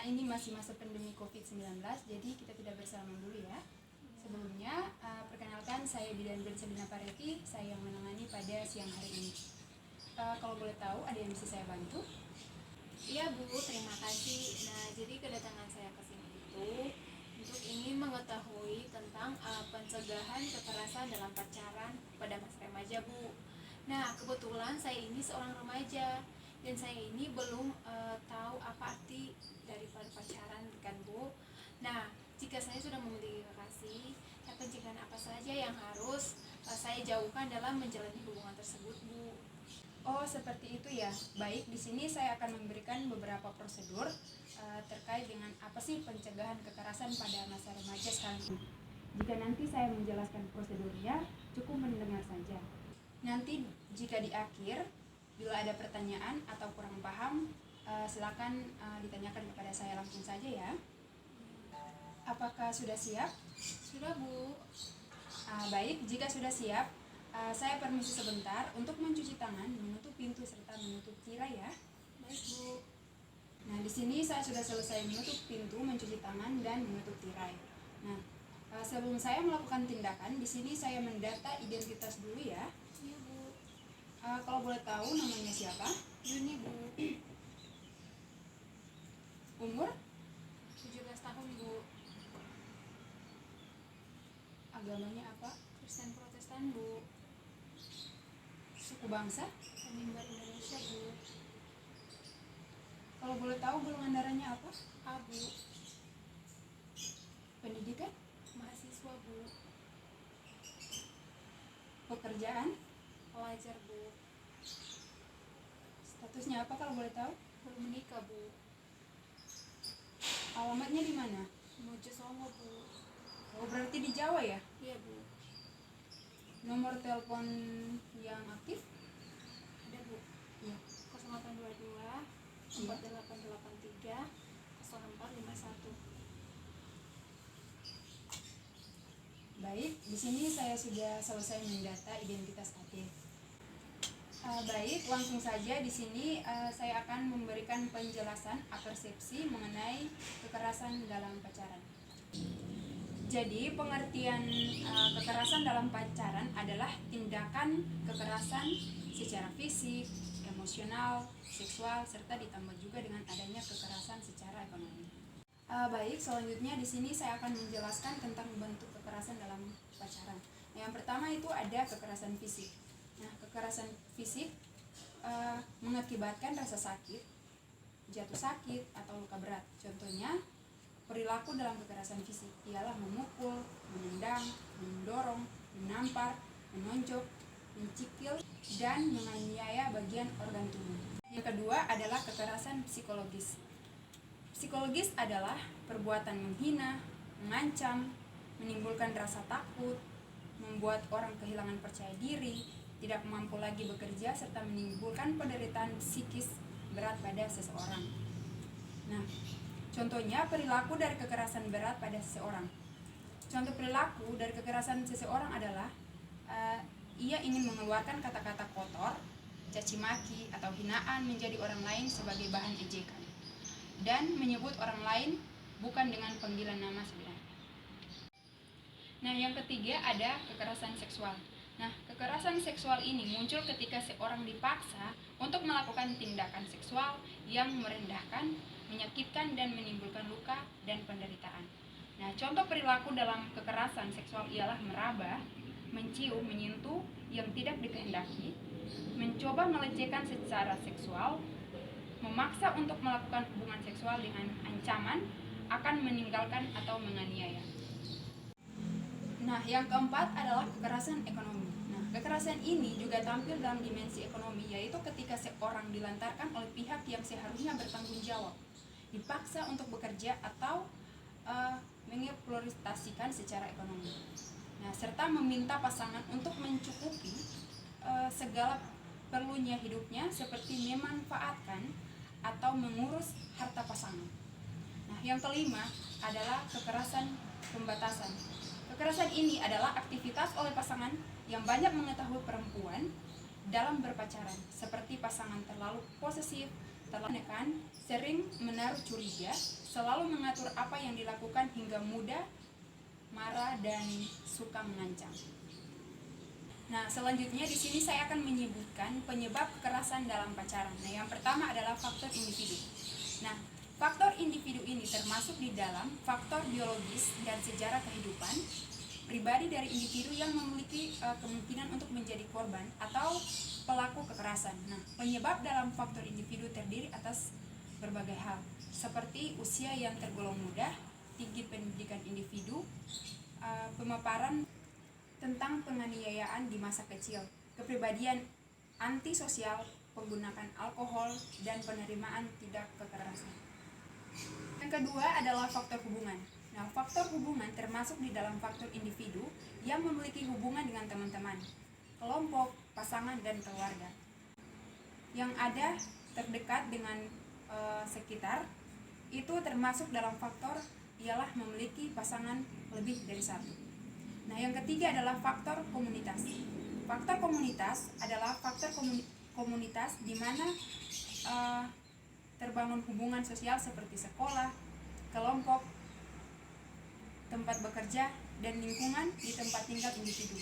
karena ini masih masa pandemi COVID-19, jadi kita tidak bersalaman dulu ya. Sebelumnya, perkenalkan saya Bidan Bercelina Pareti, saya yang menangani pada siang hari ini. Kalau boleh tahu, ada yang bisa saya bantu? Iya Bu, terima kasih. Nah, jadi kedatangan saya ke sini itu untuk ingin mengetahui tentang pencegahan kekerasan dalam pacaran pada masa remaja Bu. Nah, kebetulan saya ini seorang remaja dan saya ini belum tahu apa arti daripada pacaran kan Bu. Nah, jika saya sudah memiliki kekasih, pencegahan apa saja yang harus saya jauhkan dalam menjalani hubungan tersebut Bu? Oh, seperti itu ya. Baik, di sini saya akan memberikan beberapa prosedur terkait dengan apa sih pencegahan kekerasan pada masa remaja sekarang ini. Jika nanti saya menjelaskan prosedurnya, cukup mendengar saja. Nanti jika di akhir, bila ada pertanyaan atau kurang paham, silakan ditanyakan kepada saya langsung saja ya. Apakah sudah siap? Sudah Bu. Baik, jika sudah siap, saya permisi sebentar untuk mencuci tangan, menutup pintu serta menutup tirai ya. Baik Bu. Nah, di sini saya sudah selesai menutup pintu, mencuci tangan dan menutup tirai. Nah, sebelum saya melakukan tindakan, di sini saya mendata identitas dulu ya. Iya Bu. Kalau boleh tahu namanya siapa? Yuni Bu. Umur? 17 tahun Bu. Agamanya apa? Kristen Protestan Bu. Suku bangsa? Penimbar Indonesia Bu. Kalau boleh tahu golongan darahnya apa? A Bu. Pendidikan? Mahasiswa Bu. Pekerjaan? Pelajar Bu. Statusnya apa kalau boleh tahu? Belum menikah Bu. Alamatnya di mana? Mojo Songo Bu. Oh, berarti di Jawa ya? Iya Bu. Nomor telepon yang aktif? Ada Bu. Iya. 0822 4883 0451. Baik, di sini saya sudah selesai mendata identitas AD. Baik, langsung saja di sini saya akan memberikan penjelasan persepsi mengenai kekerasan dalam pacaran. Jadi, pengertian kekerasan dalam pacaran adalah tindakan kekerasan secara fisik, emosional, seksual, serta ditambah juga dengan adanya kekerasan secara ekonomi. Baik, selanjutnya di sini saya akan menjelaskan tentang bentuk kekerasan dalam pacaran. Yang pertama itu ada kekerasan fisik. Nah, kekerasan fisik mengakibatkan rasa sakit, jatuh sakit, atau luka berat. Contohnya, perilaku dalam kekerasan fisik ialah memukul, menendang, mendorong, menampar, menonjok, mencikil, dan menganiaya bagian organ tubuh. Yang kedua adalah kekerasan psikologis. Psikologis adalah perbuatan menghina, mengancam, menimbulkan rasa takut, membuat orang kehilangan percaya diri, tidak mampu lagi bekerja, serta menimbulkan penderitaan psikis berat pada seseorang. Nah, contohnya perilaku dari kekerasan berat pada seseorang. Contoh perilaku dari kekerasan seseorang adalah ia ingin mengeluarkan kata-kata kotor, caci maki, atau hinaan menjadi orang lain sebagai bahan ejekan, dan menyebut orang lain bukan dengan panggilan nama sebenarnya. Nah, yang ketiga ada kekerasan seksual. Nah, kekerasan seksual ini muncul ketika seorang dipaksa untuk melakukan tindakan seksual yang merendahkan, menyakitkan, dan menimbulkan luka dan penderitaan. Nah, contoh perilaku dalam kekerasan seksual ialah meraba, mencium, menyentuh yang tidak dikehendaki, mencoba melecehkan secara seksual, memaksa untuk melakukan hubungan seksual dengan ancaman akan meninggalkan atau menganiaya. Nah, yang keempat adalah kekerasan ekonomi. Nah, kekerasan ini juga tampil dalam dimensi ekonomi, yaitu ketika seorang dilantarkan oleh pihak yang seharusnya bertanggung jawab, dipaksa untuk bekerja atau mengeksploitasikan secara ekonomi. Nah, serta meminta pasangan untuk mencukupi segala perlunya hidupnya seperti memanfaatkan atau mengurus harta pasangan. Nah, yang kelima adalah kekerasan pembatasan. Kekerasan ini adalah aktivitas oleh pasangan yang banyak mengetahui perempuan dalam berpacaran, seperti pasangan terlalu posesif, terlalu menekan, sering menaruh curiga, selalu mengatur apa yang dilakukan hingga mudah marah dan suka mengancam. Nah, selanjutnya di sini saya akan menyebutkan penyebab kekerasan dalam pacaran. Nah, yang pertama adalah faktor individu. Nah, faktor individu ini termasuk di dalam faktor biologis dan sejarah kehidupan pribadi dari individu yang memiliki kemungkinan untuk menjadi korban atau pelaku kekerasan. Nah, penyebab dalam faktor individu terdiri atas berbagai hal, seperti usia yang tergolong muda, tinggi pendidikan individu, pemaparan tentang penganiayaan di masa kecil, kepribadian antisosial, penggunaan alkohol, dan penerimaan tidak kekerasan. Yang kedua adalah faktor hubungan. Nah, faktor hubungan termasuk di dalam faktor individu yang memiliki hubungan dengan teman-teman, kelompok, pasangan, dan keluarga yang ada terdekat dengan sekitar. Itu termasuk dalam faktor ialah memiliki pasangan lebih dari satu. Nah, yang ketiga adalah faktor komunitas. Faktor komunitas adalah faktor komunitas di mana terbangun hubungan sosial seperti sekolah, kelompok, tempat bekerja, dan lingkungan di tempat tinggal individu.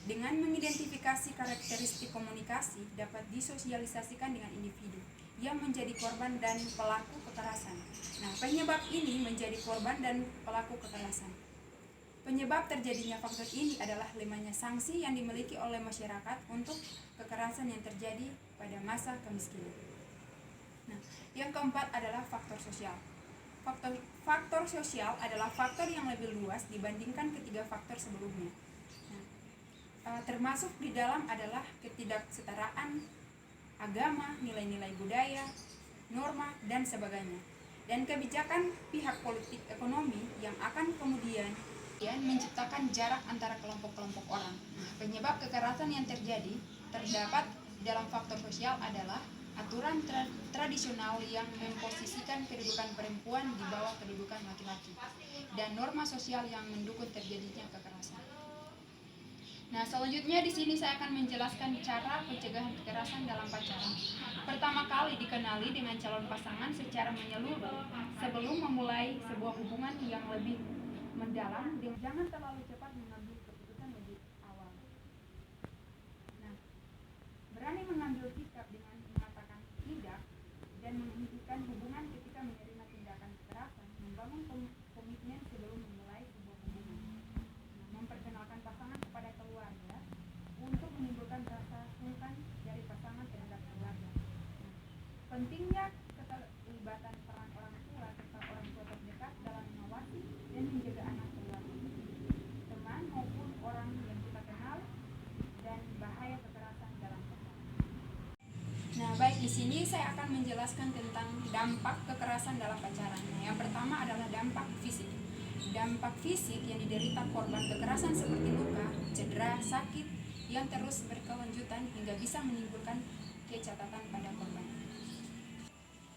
Dengan mengidentifikasi karakteristik komunikasi dapat disosialisasikan dengan individu yang menjadi korban dan pelaku kekerasan. Nah, penyebab ini menjadi korban dan pelaku kekerasan. Penyebab terjadinya faktor ini adalah lemahnya sanksi yang dimiliki oleh masyarakat untuk kekerasan yang terjadi pada masa kemiskinan. Nah, yang keempat adalah faktor sosial. Faktor sosial adalah faktor yang lebih luas dibandingkan ketiga faktor sebelumnya. Nah, termasuk di dalam adalah ketidaksetaraan agama, nilai-nilai budaya, norma, dan sebagainya. Dan kebijakan pihak politik ekonomi yang akan kemudian menciptakan jarak antara kelompok-kelompok orang. Nah, penyebab kekerasan yang terdapat dalam faktor sosial adalah aturan tradisional yang memposisikan kedudukan perempuan di bawah kedudukan laki-laki dan norma sosial yang mendukung terjadinya kekerasan. Nah, selanjutnya di sini saya akan menjelaskan cara pencegahan kekerasan dalam pacaran. Pertama kali dikenali dengan calon pasangan secara menyeluruh sebelum memulai sebuah hubungan yang lebih mendalam, dan jangan terlalu cepat mengambil keputusan lebih awal. Nah, berani mengambil sikap dengan mengatakan tidak dan menghentikan hubungan ketika menerima tindakan kekerasan, membangun komitmen sebelum memulai sebuah hubungan. Nah, memperkenalkan pasangan kepada keluarga untuk menimbulkan rasa sungkan dari pasangan terhadap keluarga. Nah, pentingnya keterlibatan peran orang tua serta orang tua terdekat dalam mengawasi dan menjaga anak keluarga, teman maupun orang yang kita kenal, dan bahaya kekerasan dalam pacaran. Nah, baik, di sini saya akan menjelaskan tentang dampak kekerasan dalam pacaran. Nah, yang pertama adalah dampak fisik. Dampak fisik yang diderita korban kekerasan seperti luka, cedera, sakit yang terus berkelanjutan hingga bisa menimbulkan kecacatan pada korban.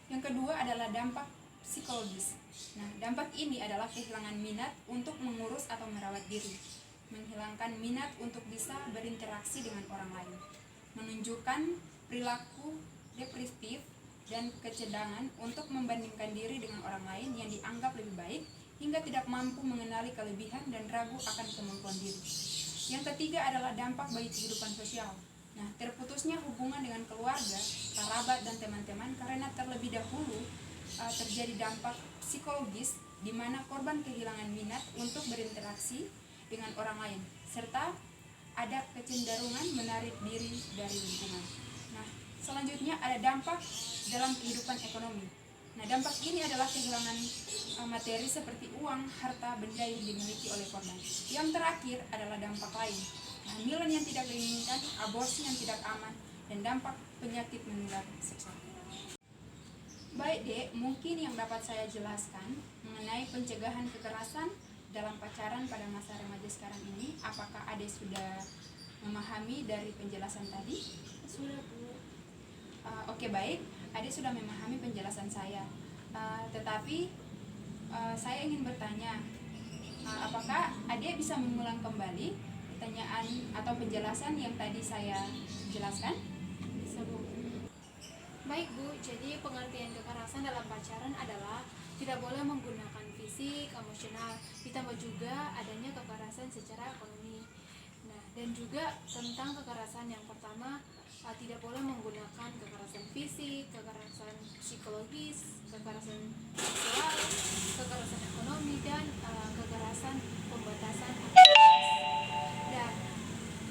Yang kedua adalah dampak psikologis. Nah, dampak ini adalah kehilangan minat untuk mengurus atau merawat diri, menghilangkan minat untuk bisa berinteraksi dengan orang lain, menunjukkan perilaku depresif dan kecenderungan untuk membandingkan diri dengan orang lain yang dianggap lebih baik, hingga tidak mampu mengenali kelebihan dan ragu akan kemampuan diri. Yang ketiga adalah dampak bagi kehidupan sosial. Nah, terputusnya hubungan dengan keluarga, kerabat, dan teman-teman karena terlebih dahulu terjadi dampak psikologis di mana korban kehilangan minat untuk berinteraksi dengan orang lain, serta ada kecenderungan menarik diri dari lingkungan. Nah, selanjutnya ada dampak dalam kehidupan ekonomi. Nah, dampak ini adalah kehilangan materi seperti uang, harta, benda yang dimiliki oleh korban. Yang terakhir adalah dampak lain, kehamilan yang tidak diinginkan, aborsi yang tidak aman, dan dampak penyakit menular seksual. Baik, Dek, mungkin yang dapat saya jelaskan mengenai pencegahan kekerasan dalam pacaran pada masa remaja sekarang ini. Apakah Ade sudah memahami dari penjelasan tadi? Sudah, Bu. Oke, baik, Ade sudah memahami penjelasan saya. Tetapi saya ingin bertanya, apakah Ade bisa mengulang kembali pertanyaan atau penjelasan yang tadi saya jelaskan? Bisa, Bu. Baik Bu, jadi pengertian kekerasan dalam pacaran adalah tidak boleh menggunakan fisik, emosional, ditambah juga adanya kekerasan secara ekonomi. Nah, dan juga tentang kekerasan yang pertama, tidak boleh menggunakan kekerasan fisik, kekerasan psikologis, kekerasan seksual, kekerasan ekonomi, dan kekerasan pembatasan aktivitas. Dan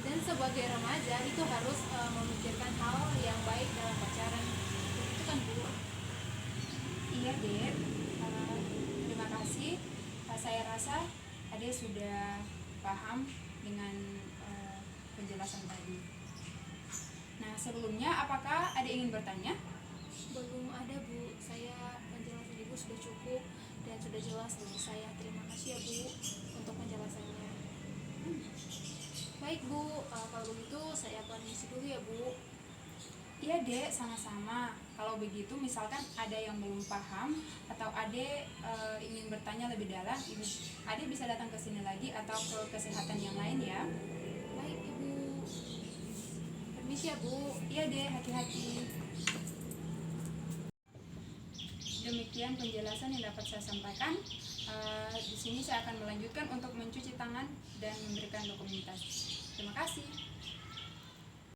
dan sebagai remaja itu harus memikirkan hal yang baik dalam pacaran. Begitu kan Bu? Iya, Dek. Terima kasih. Saya rasa Ade sudah paham dengan penjelasan tadi. Nah, sebelumnya apakah Ade ingin bertanya? Belum ada Bu, saya penjelasan Ibu sudah cukup dan sudah jelas bagi saya. Terima kasih ya Bu untuk penjelasannya. Baik Bu, kalau begitu saya permisi dulu ya Bu. Iya, Dek, sama-sama. Kalau begitu misalkan ada yang belum paham atau Ade ingin bertanya lebih dalam, Ade bisa datang ke sini lagi atau ke kesehatan yang lain ya. Baik Ibu, permisi ya Bu. Iya, Dek, hati-hati. Demikian penjelasan yang dapat saya sampaikan. Di sini saya akan melanjutkan untuk mencuci tangan dan memberikan dokumentasi. Terima kasih.